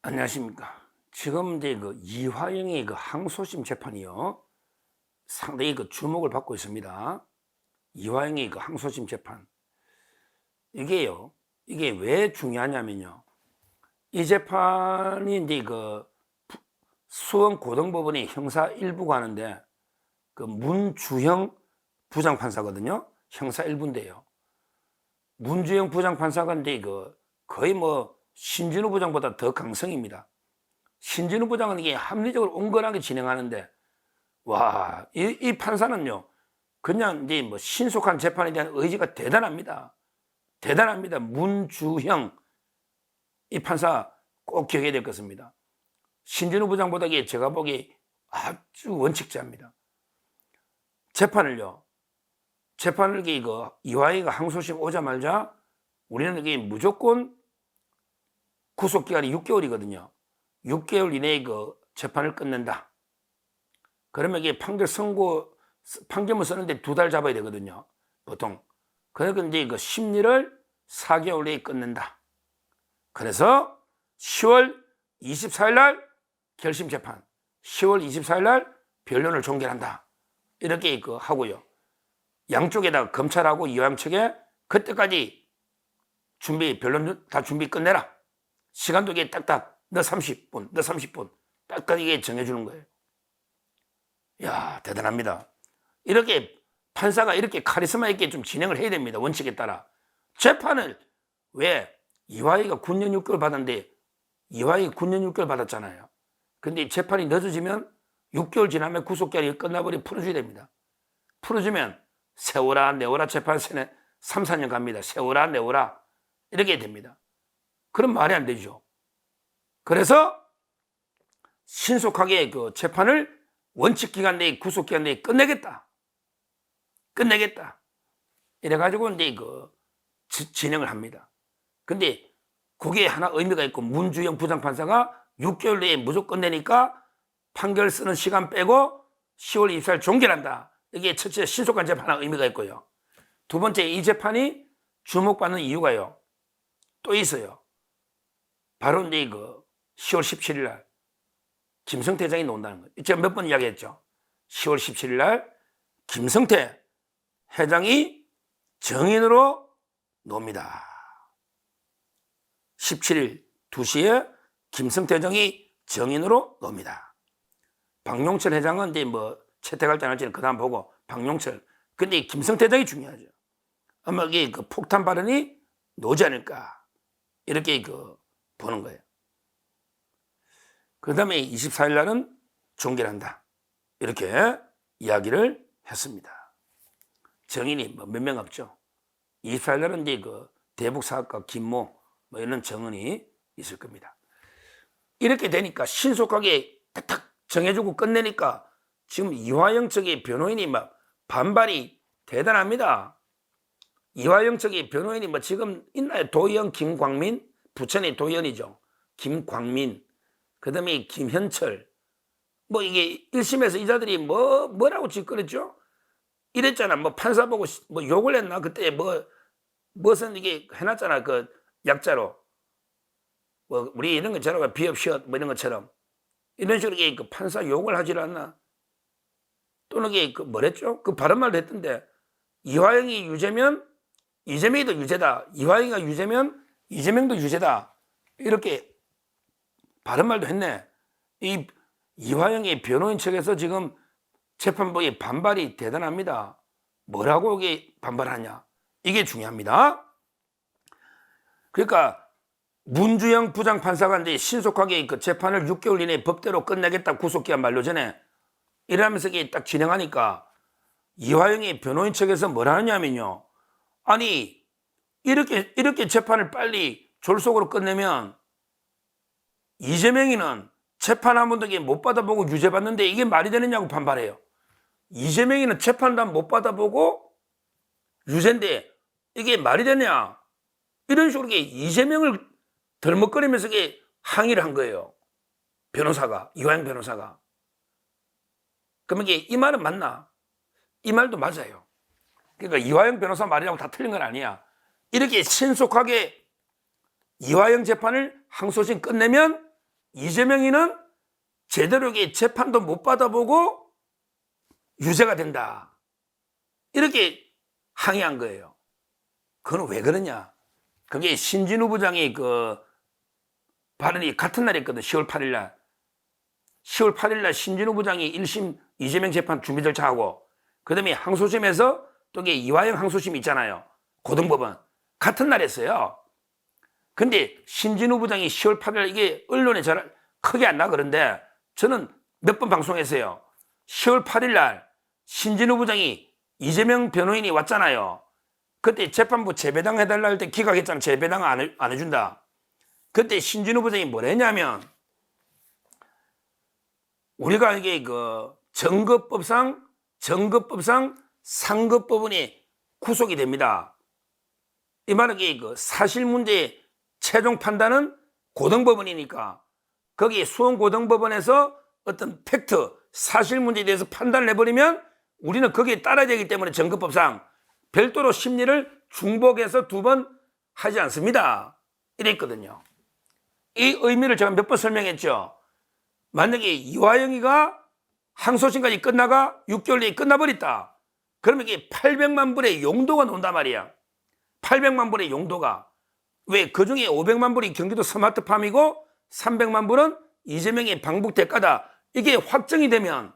안녕하십니까. 지금 이제 이화영의 항소심 재판이요. 상당히 주목을 받고 있습니다. 이화영의 항소심 재판. 이게요. 이게 왜 중요하냐면요. 이 재판이 이제 수원 고등법원이 형사 1부가 하는데 문주형 부장판사거든요. 형사 1부인데요. 문주형 부장판사가 이제 거의 신진우 부장보다 더 강성입니다. 신진우 부장은 이게 합리적으로 온건하게 진행하는데, 와, 이 판사는요, 그냥 이제 신속한 재판에 대한 의지가 대단합니다. 대단합니다. 문주형, 이 판사 꼭 기억해야 될 것입니다. 신진우 부장보다 제가 보기에 아주 원칙자입니다. 재판을 이화영이가 항소심 오자마자 우리는 이게 무조건 구속기간이 6개월이거든요. 6개월 이내에 재판을 끝낸다. 그러면 이게 판결문 쓰는데 2달 잡아야 되거든요. 보통. 그러니까 이제 심리를 4개월 내에 끝낸다. 그래서 10월 24일 날 결심 재판, 10월 24일 날 변론을 종결한다. 이렇게 하고요. 양쪽에다가 검찰하고 이화영 측에 그때까지 변론 다 준비 끝내라. 시간도 이게 딱딱 너 30분, 너 30분 딱딱 이게 정해주는 거예요. 이야, 대단합니다. 이렇게 판사가 이렇게 카리스마 있게 좀 진행을 해야 됩니다. 원칙에 따라. 재판을 왜 이화영이가 9년 6개월 받았는데 이화영이 9년 6개월 받았잖아요. 근데 재판이 늦어지면 6개월 지나면 구속기한이 끝나버리면 풀어줘야 됩니다. 풀어주면 세워라 내워라 재판 3, 4년 갑니다. 세워라 내워라 이렇게 됩니다. 그럼 말이 안 되죠. 그래서 신속하게 재판을 원칙기간 내에 구속기간 내에 끝내겠다. 이래가지고 이제 진행을 합니다. 근데 그게 하나 의미가 있고 문주영 부장판사가 6개월 내에 무조건 내니까 판결 쓰는 시간 빼고 10월 24일 종결한다. 이게 첫째 신속한 재판 하나 의미가 있고요. 두 번째 이 재판이 주목받는 이유가요. 또 있어요. 바로 이제 10월 17일 날 김성태 회장이 나온다는 거예요. 제가 몇 번 이야기했죠. 10월 17일 날 김성태 회장이 정인으로 놉니다. 17일 2시에 김성태 회장이 정인으로 놉니다. 박용철 회장은 이제 채택할지 안 할지는 그 다음 보고 박용철. 근데 김성태 회장이 중요하죠. 아마 이게 폭탄 발언이 나오지 않을까. 이렇게 보는 거예요. 그 다음에 24일 날은 종결한다. 이렇게 이야기를 했습니다. 정인이 몇 명 없죠. 24일 날은 이제 대북사학과 김모 이런 정은이 있을 겁니다. 이렇게 되니까 신속하게 탁탁 정해주고 끝내니까 지금 이화영 측의 변호인이 반발이 대단합니다. 이화영 측의 변호인이 지금 있나요? 도의원 김광민, 부천의 도의원이죠. 김광민, 그 다음에 김현철. 이게 1심에서 이자들이 뭐라고 짓거렸죠? 이랬잖아. 판사 보고 욕을 했나? 그때 무슨 이게 해놨잖아. 약자로. 우리 이런 것처럼 비업시엇 이런 것처럼. 이런 식으로 이게 판사 욕을 하질 않나? 또는 이게 뭐랬죠? 바른말도 했던데 이화영이 유죄면 이재명이도 유죄다. 이화영이가 유죄면 이재명도 유죄다. 이렇게 바른말도 했네. 이 이화영의 변호인 측에서 지금 재판부의 반발이 대단합니다. 뭐라고 이게 반발하냐? 이게 중요합니다. 그러니까 문주영 부장판사가 이제 신속하게 재판을 6개월 이내에 법대로 끝내겠다. 구속기한 만료 전에 이러면서 이게 딱 진행하니까 이화영의 변호인 측에서 뭐라 하냐면요. 아니 이렇게 재판을 빨리 졸속으로 끝내면 이재명이는 재판 한 번도 못 받아보고 유죄 받는데 이게 말이 되느냐고 반발해요. 이재명이는 재판도 못 받아보고 유죄인데 이게 말이 되냐? 이런 식으로 이재명을 덜먹거리면서 항의를 한 거예요. 변호사가, 이화영 변호사가. 그러면 이 말은 맞나? 이 말도 맞아요. 그러니까 이화영 변호사 말이라고 다 틀린 건 아니야. 이렇게 신속하게 이화영 재판을 항소심 끝내면 이재명이는 제대로 재판도 못 받아보고 유죄가 된다. 이렇게 항의한 거예요. 그건 왜 그러냐? 그게 신진우 부장이 그 발언이 같은 날이었거든. 10월 8일 날. 10월 8일 날 신진우 부장이 1심 이재명 재판 준비 절차하고 그다음에 항소심에서 또 이게 이화영 항소심 있잖아요. 고등법원. 같은 날 했어요. 근데 신진우 부장이 10월 8일 날 이게 언론에 잘 크게 안 나 그런데 저는 몇 번 방송했어요. 10월 8일 날 신진우 부장이 이재명 변호인이 왔잖아요. 그때 재판부 재배당 해달라 할 때 기각했잖아. 재배당 안 해준다. 그때 신진우 부장이 뭐라 했냐면 우리가 이게 그 정거법상 상급법원이 구속이 됩니다. 이 말은 그 사실 문제의 최종 판단은 고등법원이니까 거기 수원고등법원에서 어떤 팩트, 사실 문제에 대해서 판단을 해버리면 우리는 거기에 따라야 되기 때문에 정거법상 별도로 심리를 중복해서 2번 하지 않습니다. 이랬거든요. 이 의미를 제가 몇 번 설명했죠. 만약에 이화영이가 항소심까지 끝나가 6개월 내에 끝나버렸다. 그러면 이게 800만 불의 용도가 나온단 말이야. 800만 불의 용도가. 왜? 그 중에 500만 불이 경기도 스마트팜이고 300만 불은 이재명의 방북 대가다. 이게 확정이 되면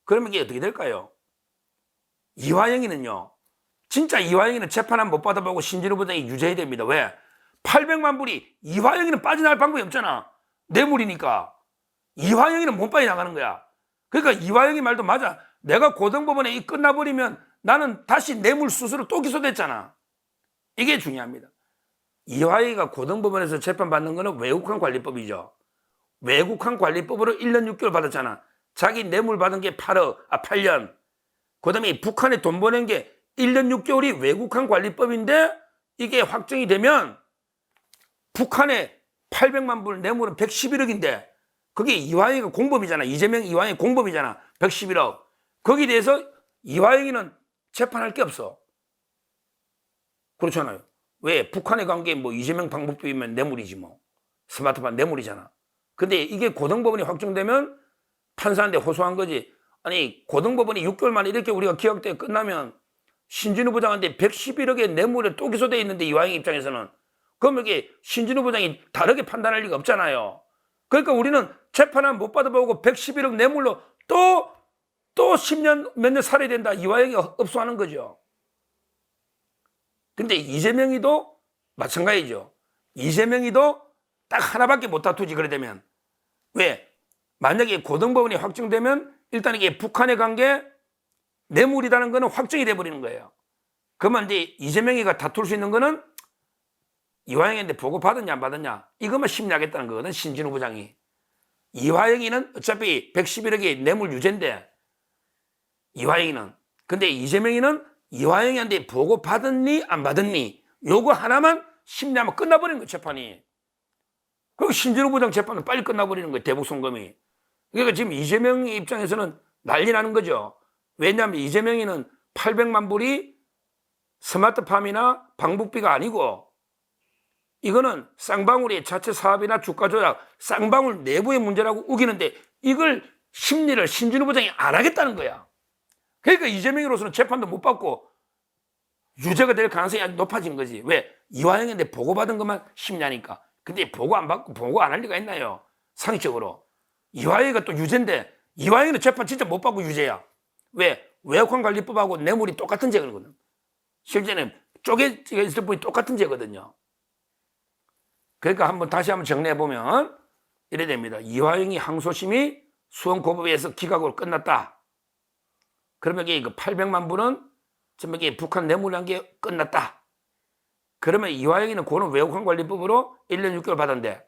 그러면 이게 어떻게 될까요? 이화영이는요. 진짜 이화영이는 재판 못 받아보고 신진우 부장이 유죄해야 됩니다. 왜? 800만 불이 이화영이는 빠져나갈 방법이 없잖아. 뇌물이니까. 이화영이는 못 빠져나가는 거야. 그러니까 이화영이 말도 맞아. 내가 고등법원에 이 끝나버리면 나는 다시 뇌물 수수로 또 기소됐잖아. 이게 중요합니다. 이화영이가 고등법원에서 재판받는 거는 외국환 관리법이죠. 외국환 관리법으로 1년 6개월 받았잖아. 자기 뇌물 받은 게 8년. 그 다음에 북한에 돈 보낸 게 1년 6개월이 외국환 관리법인데 이게 확정이 되면 북한에 800만 불 뇌물은 111억인데 그게 이화영이가 공범이잖아. 이재명 이화영이 공범이잖아. 111억. 거기에 대해서 이화영이는 재판할 게 없어. 그렇잖아요. 왜? 북한에 간 게 뭐 이재명 방북비면 뇌물이지 뭐. 스마트폰 뇌물이잖아. 근데 이게 고등법원이 확정되면 판사한테 호소한 거지. 아니 고등법원이 6개월 만에 이렇게 우리가 기각돼 끝나면 신진우 부장한테 111억의 뇌물에 또 기소돼 있는데 이화영 입장에서는 그럼 이게 신진우 부장이 다르게 판단할 리가 없잖아요. 그러니까 우리는 재판을 못 받아보고 111억 뇌물로 또 10년 몇 년 살아야 된다. 이화영이 흡수하는 거죠. 근데 이재명이도 마찬가지죠. 이재명이도 딱 하나밖에 못 다투지 그래 되면. 왜? 만약에 고등법원이 확정되면 일단 이게 북한에 간 게 뇌물이라는 거는 확정이 돼버리는 거예요. 그러면 이제 이재명이가 다툴 수 있는 거는 이화영한테 보고 받았냐 안 받았냐 이것만 심리하겠다는 거거든. 신진우 부장이. 이화영이는 어차피 111억의 뇌물 유죄인데 이화영이는. 근데 이재명이는 이화영한테 보고 받았니 안 받았니 요거 하나만 심리하면 끝나버리는 거예요. 재판이. 그리고 신진우 부장 재판은 빨리 끝나버리는 거예요. 대북송금이. 그러니까 지금 이재명 입장에서는 난리 나는 거죠. 왜냐하면 이재명이는 800만 불이 스마트팜이나 방북비가 아니고 이거는 쌍방울의 자체 사업이나 주가 조작, 쌍방울 내부의 문제라고 우기는데 이걸 심리를 신진우 부장이 안 하겠다는 거야. 그러니까 이재명으로서는 재판도 못 받고 유죄가 될 가능성이 아주 높아진 거지. 왜? 이화영한테 보고받은 것만 심리하니까. 근데 보고 안 받고 보고 안 할 리가 있나요? 상식적으로. 이화영이가 또 유죄인데 이화영이는 재판 진짜 못 받고 유죄야. 왜? 외국환 관리법하고 뇌물이 똑같은 죄거든. 실제는 쪼개져 있을 뿐이 똑같은 죄거든요. 그러니까 다시 한번 정리해보면 이래 됩니다. 이화영이 항소심이 수원고법에서 기각으로 끝났다. 그러면 이게 800만 불은 전부 북한 뇌물한 게 끝났다. 그러면 이화영이는 그거는 외국환 관리법으로 1년 6개월 받았는데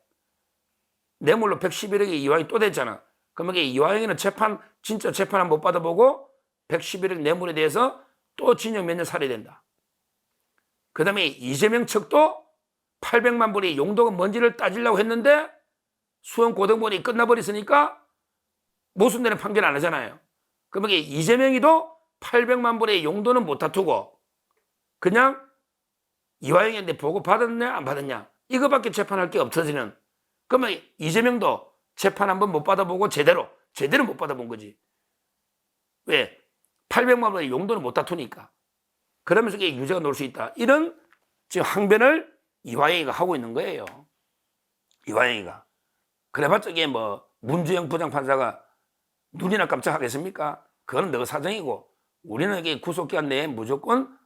뇌물로 111억이 이화영이 또 됐잖아. 그러면 이화영이는 진짜 재판 못 받아보고 111억 뇌물에 대해서 또 징역 몇 년 살아야 된다. 그 다음에 이재명 측도 800만 불이 용도가 뭔지를 따지려고 했는데 수원고등법원이 끝나버렸으니까 모순되는 판결 안 하잖아요. 그러면 이재명이도 800만 불의 용도는 못 다투고 그냥 이화영한테 보고 받았냐 안 받았냐 이거밖에 재판할 게 없어지는 그러면 이재명도 재판 한번 못 받아보고 제대로 못 받아본 거지. 왜? 800만 원의 용도는 못 다투니까. 그러면서 이게 유죄가 나올 수 있다. 이런 지금 항변을 이화영이가 하고 있는 거예요. 이화영이가. 그래봤자 이게 뭐 문주영 부장판사가 눈이나 깜짝하겠습니까? 그거는 너 사정이고, 우리는 이게 구속기간 내에 무조건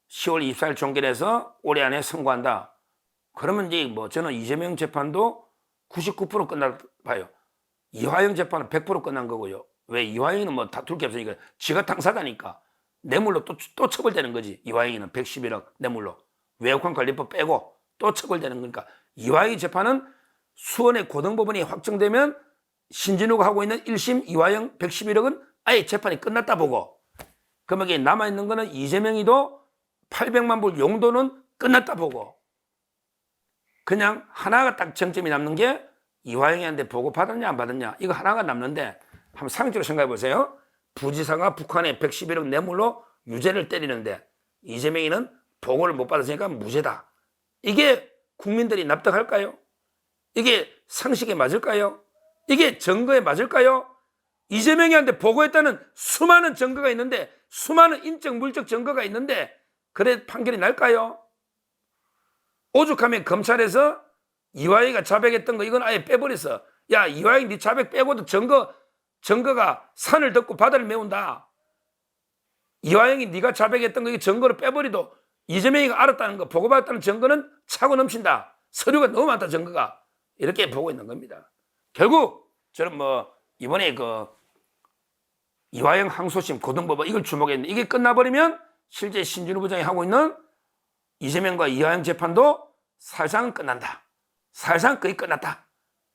10월 24일 종결해서 올해 안에 선고한다. 그러면 이제 뭐 저는 이재명 재판도 99% 끝날 봐요. 이화영 재판은 100% 끝난 거고요. 왜? 이화영이는 뭐 다툴 게 없으니까 지가 당사자니까 뇌물로 또 처벌되는 거지. 이화영이는 111억 뇌물로 외국환 관리법 빼고 또 처벌되는 거니까. 이화영이 재판은 수원의 고등법원이 확정되면 신진우가 하고 있는 1심 이화영 111억은 아예 재판이 끝났다 보고, 그러면 이게 남아있는 거는 이재명이도 800만 불 용도는 끝났다 보고, 그냥 하나가 딱 정점이 남는 게 이화영이한테 보고 받았냐 안 받았냐, 이거 하나가 남는데 한번 상식적으로 생각해 보세요. 부지사가 북한에 111억 뇌물로 유죄를 때리는데 이재명이는 보고를 못 받았으니까 무죄다. 이게 국민들이 납득할까요? 이게 상식에 맞을까요? 이게 증거에 맞을까요? 이재명이한테 보고했다는 수많은 증거가 있는데, 수많은 인적 물적 증거가 있는데 그래 판결이 날까요? 오죽하면 검찰에서 이화영이가 자백했던 거 이건 아예 빼버렸어. 야, 이화영이 네 자백 빼고도 증거가 산을 덮고 바다를 메운다. 이화영이 네가 자백했던 거 이 증거를 빼버리도 이재명이가 알았다는 거, 보고받았다는 증거는 차고 넘친다. 서류가 너무 많다, 증거가. 이렇게 보고 있는 겁니다. 결국 저는 뭐 이번에 그 이화영 항소심 고등법원 이걸 주목했는데, 이게 끝나버리면 실제 신진우 부장이 하고 있는 이재명과 이화영 재판도 사실상 끝난다. 사실상 거의 끝났다.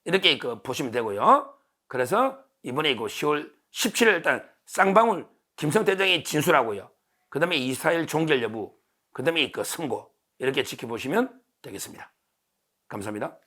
이렇게 보시면 되고요. 그래서 이번에 10월 17일 일단 쌍방울 김성태 대장이 진술하고요. 그 다음에 24일 종결 여부, 그 다음에 선고, 이렇게 지켜보시면 되겠습니다. 감사합니다.